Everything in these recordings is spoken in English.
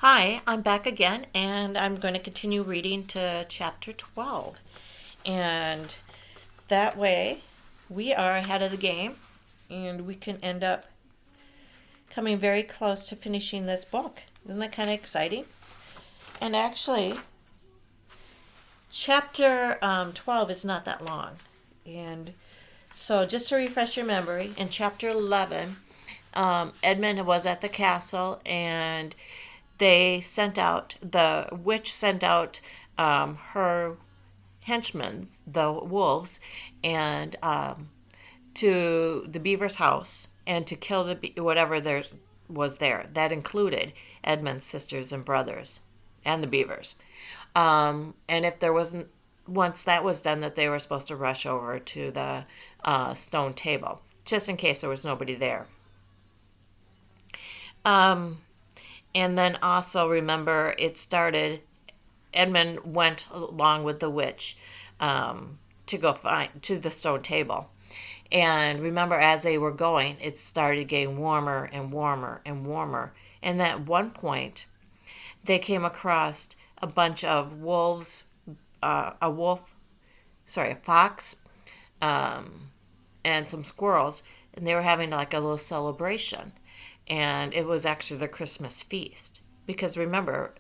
Hi, I'm back again, and I'm going to continue reading to chapter 12. And that way, we are ahead of the game, and we can end up coming very close to finishing this book. Isn't that kind of exciting? And actually, chapter 12 is not that long. And so, just to refresh your memory, in chapter 11, Edmund was at the castle, and the witch sent out her henchmen, the wolves, and to the beaver's house and to kill whatever there was there. That included Edmund's sisters and brothers and the beavers. And if there wasn't, once that was done, that they were supposed to rush over to the stone table, just in case there was nobody there. Um, and then also remember, Edmund went along with the witch to go find to the stone table. And remember, as they were going, it started getting warmer and warmer and warmer. And at one point, they came across a bunch of wolves, a fox, and some squirrels, and they were having like a little celebration. And it was actually the Christmas feast because remember,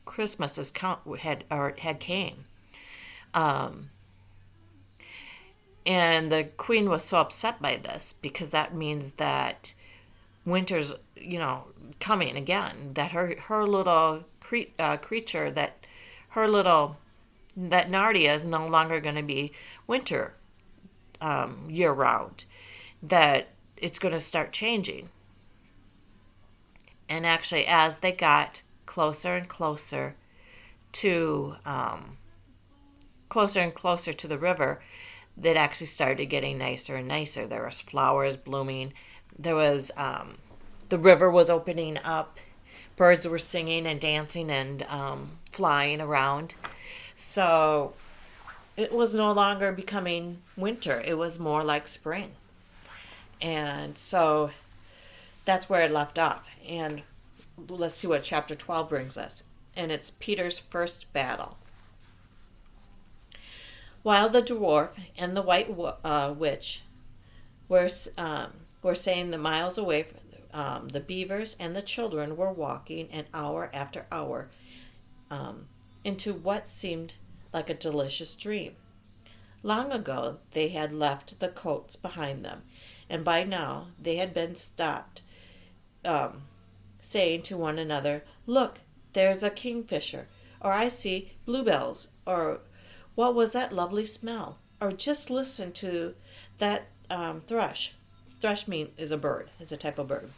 Christmas had came. Um, and the queen was so upset by this because that means that winter's coming again. That her little creature her little that Nardia is no longer going to be winter year round. That it's going to start changing. And actually, as they got closer and closer to the river, it actually started getting nicer and nicer. There was flowers blooming. There was the river was opening up. Birds were singing and dancing and flying around. So it was no longer becoming winter. It was more like spring. And so that's where it left off. And let's see what chapter 12 brings us. And it's Peter's first battle. While the dwarf and the white witch were, were saying that miles away, the beavers and the children were walking an hour after hour into what seemed like a delicious dream. Long ago, they had left the coats behind them, and by now they had been stopped, saying to one another, "Look, there's a kingfisher," or "I see bluebells," or "What was that lovely smell?" or "Just listen to that thrush." Thrush is a bird. It's a type of bird.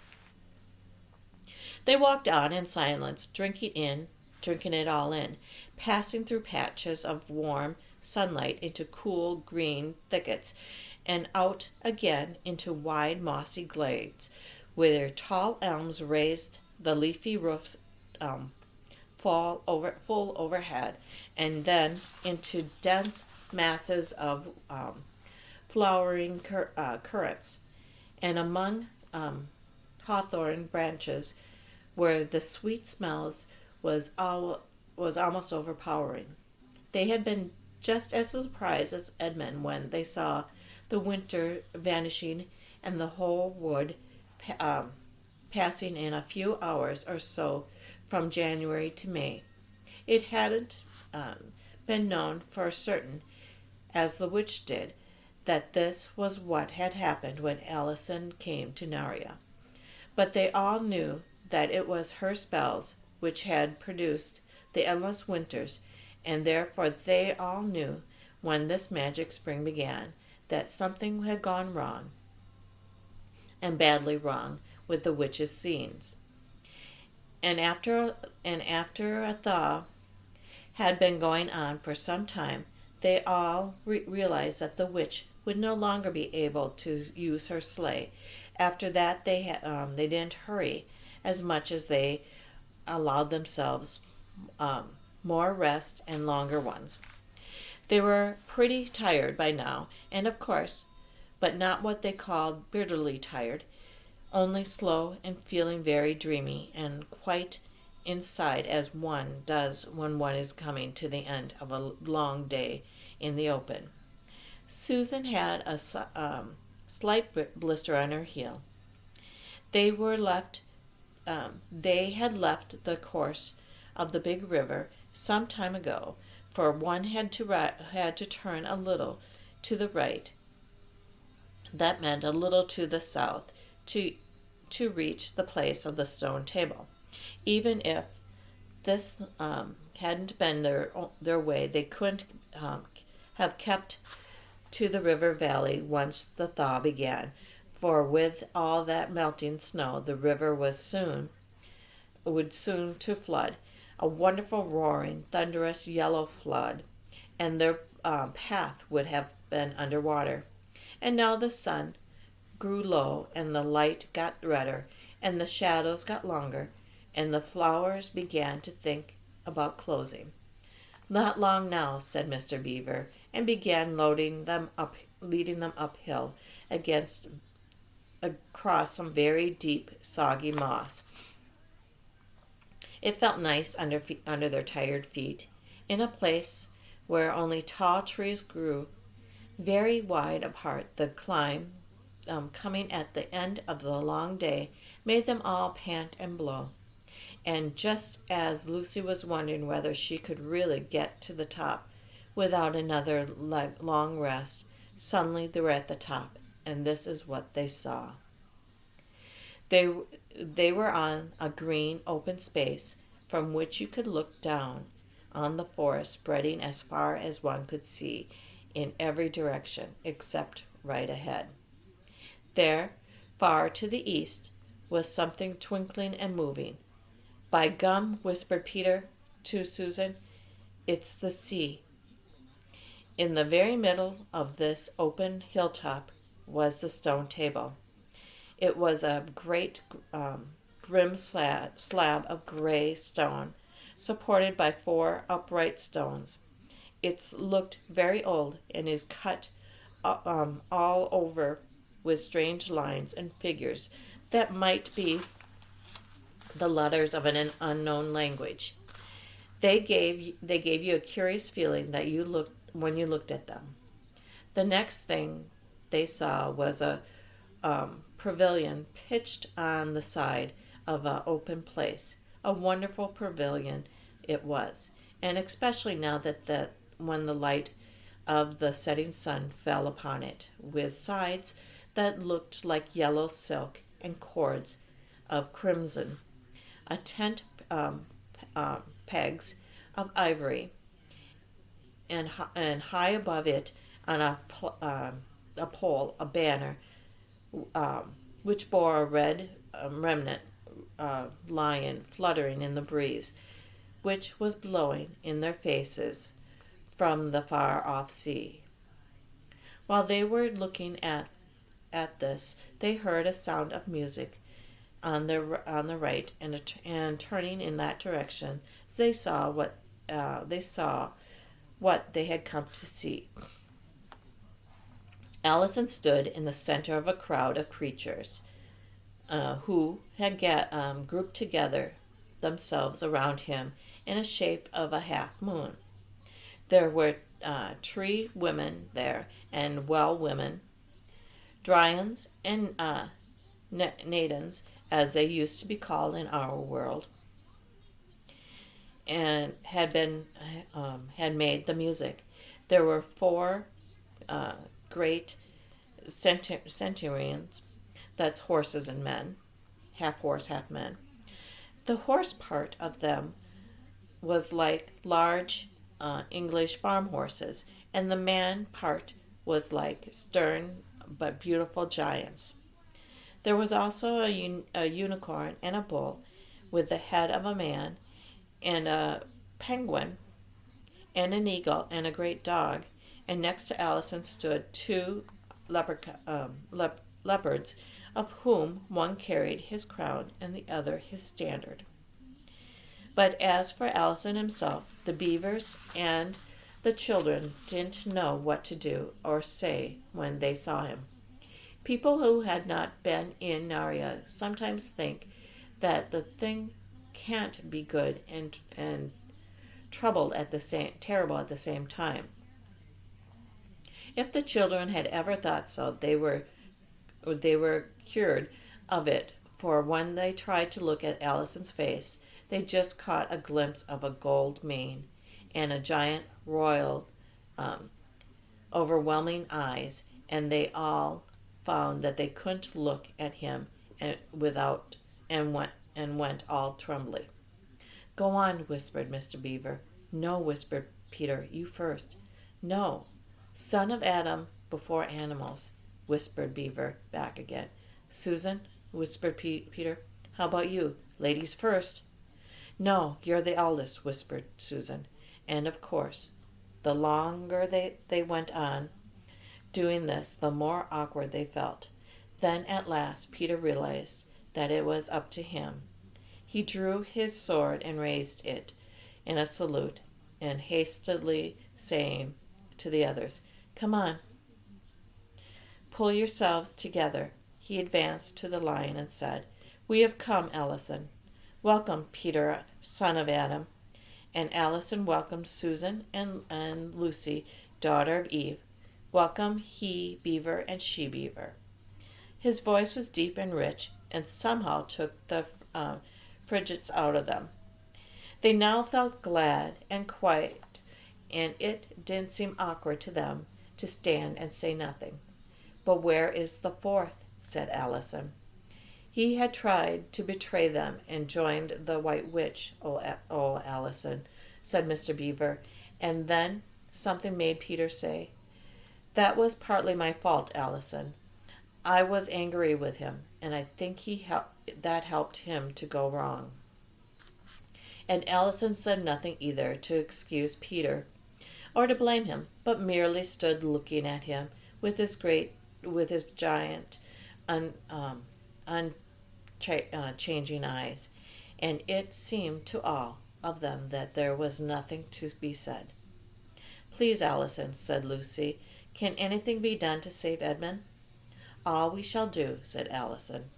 They walked on in silence, drinking it all in, passing through patches of warm sunlight into cool green thickets, and out again into wide mossy glades, where tall elms raised the leafy roofs full overhead, and then into dense masses of flowering currants, and among hawthorn branches, where the sweet smells was almost overpowering. They had been just as surprised as Edmund when they saw the winter vanishing and the whole wood passing in a few hours or so from January to May. It hadn't been known for certain, as the witch did, that this was what had happened when Allison came to Naria. But they all knew that it was her spells which had produced the endless winters, and therefore they all knew when this magic spring began that something had gone wrong, and badly wrong, with the witch's scenes. And after a thaw had been going on for some time, they all realized that the witch would no longer be able to use her sleigh. After that, they didn't hurry as much as they allowed themselves more rest and longer ones. They were pretty tired by now, and of course, but not what they called bitterly tired, only slow and feeling very dreamy and quite inside as one does when one is coming to the end of a long day in the open. Susan had a slight blister on her heel. They were left. They had left the course of the big river some time ago, for one had to turn a little to the right. That meant a little to the south to reach the place of the stone table. Even if this hadn't been their way, they couldn't have kept to the river valley once the thaw began, for with all that melting snow, the river would soon to flood, a wonderful roaring, thunderous yellow flood, and their path would have been under water. And now the sun grew low, and the light got redder, and the shadows got longer, and the flowers began to think about closing. Not long now, said Mr. Beaver, and began leading them uphill across some very deep, soggy moss. It felt nice under their tired feet, in a place where only tall trees grew, very wide apart. The climb, coming at the end of the long day, made them all pant and blow. And just as Lucy was wondering whether she could really get to the top without another long rest, suddenly they were at the top, and this is what they saw. They were on a green open space from which you could look down on the forest spreading as far as one could see in every direction except right ahead. There, far to the east, was something twinkling and moving. By gum, whispered Peter to Susan, it's the sea. In the very middle of this open hilltop was the stone table. It was a great grim slab of gray stone, supported by 4 upright stones. It looked very old and is cut all over with strange lines and figures that might be the letters of an unknown language. They gave you a curious feeling that when you looked at them. The next thing they saw was a pavilion pitched on the side of an open place. A wonderful pavilion it was, and especially now that when the light of the setting sun fell upon it, with sides that looked like yellow silk and cords of crimson, a tent pegs of ivory, and high above it on a pole a banner which bore a red remnant lion fluttering in the breeze, which was blowing in their faces from the far-off sea. While they were looking at this, they heard a sound of music on the right, and turning in that direction, they saw what they had come to see. Allison stood in the center of a crowd of creatures who had grouped together themselves around him in the shape of a half moon. There were 3 women there, and women, Dryans and Nadans, as they used to be called in our world, and had made the music. There were 4 great centurions, that's horses and men, half horse, half men. The horse part of them was like large English farm horses, and the man part was like stern but beautiful giants. There was also a unicorn and a bull with the head of a man, and a penguin, and an eagle, and a great dog, and next to Allison stood 2 leopards, of whom one carried his crown and the other his standard. But as for Allison himself, the beavers and the children didn't know what to do or say when they saw him. People who had not been in Naria sometimes think that the thing can't be good and terrible at the same time. If the children had ever thought so, they were cured of it, for when they tried to look at Allison's face, they just caught a glimpse of a gold mane and a giant royal, overwhelming eyes, and they all found that they couldn't look at him without and went all trembly. "Go on," whispered Mr. Beaver. "No," whispered Peter. "You first." "No. Son of Adam before animals," whispered Beaver back again. "Susan," whispered Peter. "How about you? Ladies first." "No, you're the eldest," whispered Susan. And of course, the longer they went on doing this, the more awkward they felt. Then at last Peter realized that it was up to him. He drew his sword and raised it in a salute, and hastily saying to the others, "Come on, pull yourselves together," he advanced to the lion and said, "We have come, Allison." "Welcome, Peter, son of Adam." And Allison welcomed Susan and Lucy, daughter of Eve. "Welcome, he beaver and she beaver." His voice was deep and rich, and somehow took the frigates out of them. They now felt glad and quiet, and it didn't seem awkward to them to stand and say nothing. "But where is the fourth?" said Allison. "He had tried to betray them and joined the White Witch, oh, Allison," said Mr. Beaver, and then something made Peter say, "That was partly my fault, Allison. I was angry with him, and I think that helped him to go wrong." And Allison said nothing either to excuse Peter or to blame him, but merely stood looking at him with his giant, unchanging eyes, and it seemed to all of them that there was nothing to be said. "Please, Allison," said Lucy, "can anything be done to save Edmund?" "All we shall do," said Allison,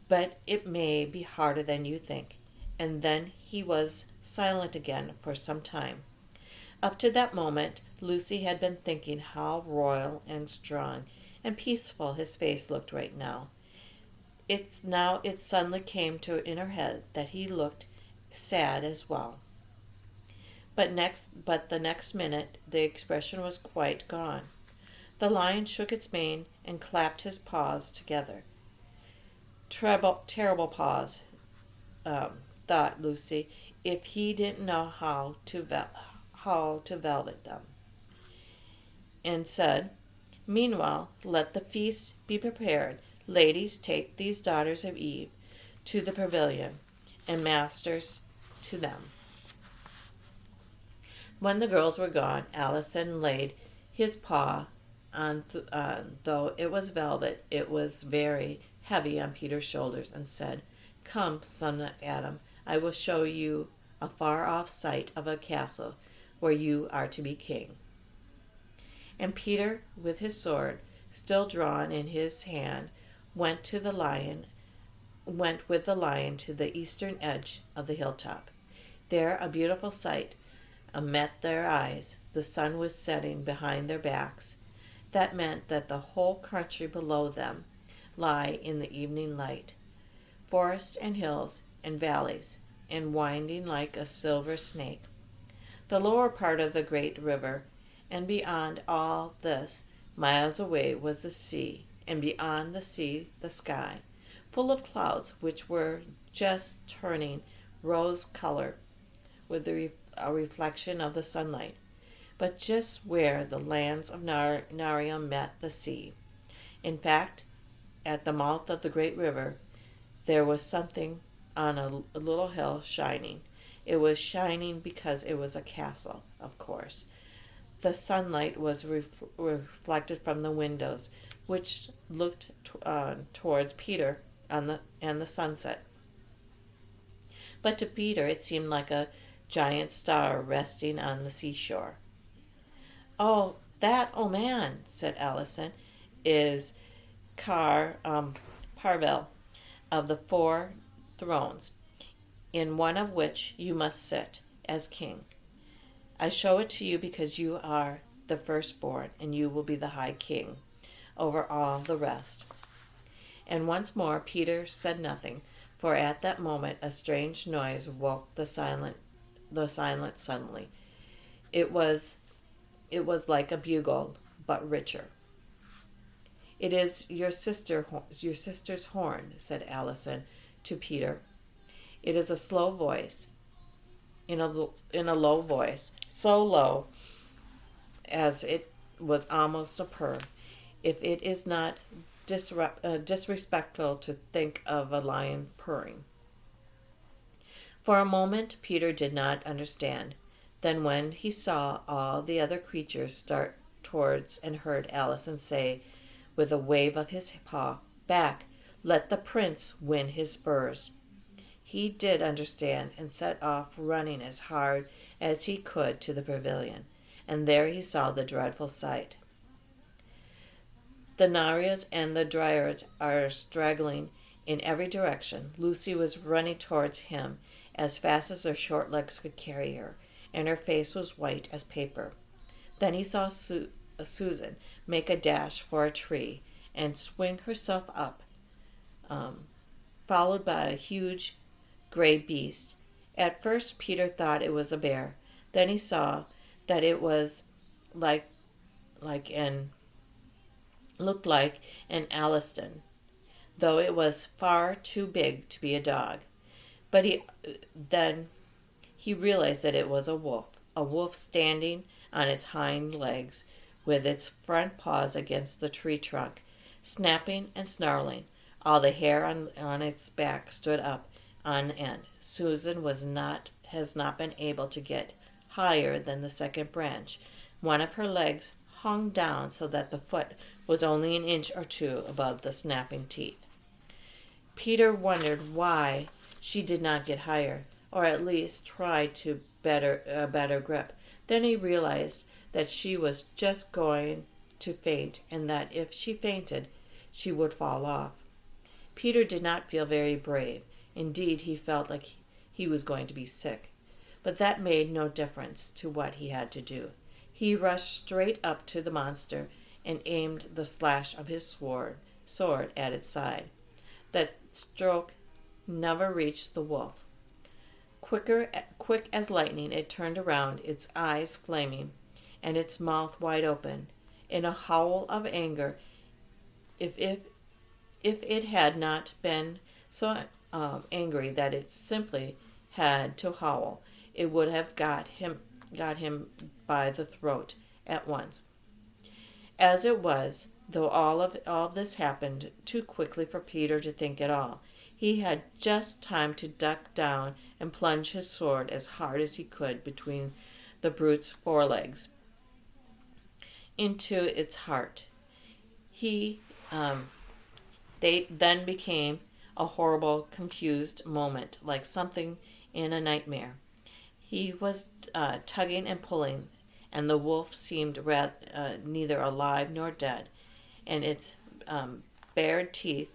"but it may be harder than you think." And then he was silent again for some time. Up to that moment, Lucy had been thinking how royal and strong and peaceful his face looked right now. It suddenly came in her head that he looked sad as well. But the next minute, the expression was quite gone. The lion shook its mane and clapped his paws together. Terrible paws, thought Lucy, if he didn't know how to velvet them, and said, "Meanwhile, let the feast be prepared. Ladies, take these daughters of Eve to the pavilion, and masters to them." When the girls were gone, Allison laid his paw on, though it was velvet, it was very heavy on Peter's shoulders, and said, "Come, son of Adam, I will show you a far-off sight of a castle where you are to be king." And Peter, with his sword still drawn in his hand, went with the lion to the eastern edge of the hilltop. There a beautiful sight met their eyes. The sun was setting behind their backs. That meant that the whole country below them lay in the evening light. Forests and hills and valleys, and winding like a silver snake. The lower part of the great river, and beyond all this, miles away, was the sea, and beyond the sea the sky, full of clouds which were just turning rose color with a reflection of the sunlight. But just where the lands of Narium met the sea, in fact, at the mouth of the great river, there was something on a little hill shining. It was shining because it was a castle, of course. The sunlight was reflected from the windows, which looked towards Peter and the sunset. But to Peter it seemed like a giant star resting on the seashore. "Oh, that old man," said Allison, "is Parvel of the Four Thrones. in one of which you must sit as king. I show it to you because you are the firstborn, and you will be the high king over all the rest." And once more Peter said nothing, for at that moment a strange noise woke the silence suddenly. It was like a bugle, but richer. "It is your sister's horn," said Allison to Peter. It is a slow voice, in a low voice, so low as it was almost a purr. If it is not disrespectful to think of a lion purring. For a moment Peter did not understand. Then when he saw all the other creatures start towards and heard Allison say, with a wave of his paw, "Back, let the prince win his spurs," he did understand and set off running as hard as he could to the pavilion. And there he saw the dreadful sight. The Nereids and the Dryads are straggling in every direction. Lucy was running towards him as fast as her short legs could carry her, and her face was white as paper. Then he saw Susan make a dash for a tree and swing herself up, followed by a huge gray beast. At first Peter thought it was a bear. Then he saw that it was looked like an Alliston, though it was far too big to be a dog. But then he realized that it was a wolf standing on its hind legs with its front paws against the tree trunk, snapping and snarling. All the hair on its back stood up on end. Susan has not been able to get higher than the second branch. One of her legs hung down so that the foot was only an inch or two above the snapping teeth. Peter wondered why she did not get higher, or at least try to better grip. Then he realized that she was just going to faint, and that if she fainted, she would fall off. Peter did not feel very brave. Indeed, he felt like he was going to be sick. But that made no difference to what he had to do. He rushed straight up to the monster and aimed the slash of his sword at its side. That stroke never reached the wolf. Quick as lightning, it turned around, its eyes flaming, and its mouth wide open, in a howl of anger. If it had not been so angry that it simply had to howl, it would have got him by the throat at once. As it was, though all of this happened too quickly for Peter to think at all, he had just time to duck down and plunge his sword as hard as he could between the brute's forelegs into its heart. They then became a horrible, confused moment, like something in a nightmare. He was tugging and pulling, and the wolf seemed neither alive nor dead, and its bared teeth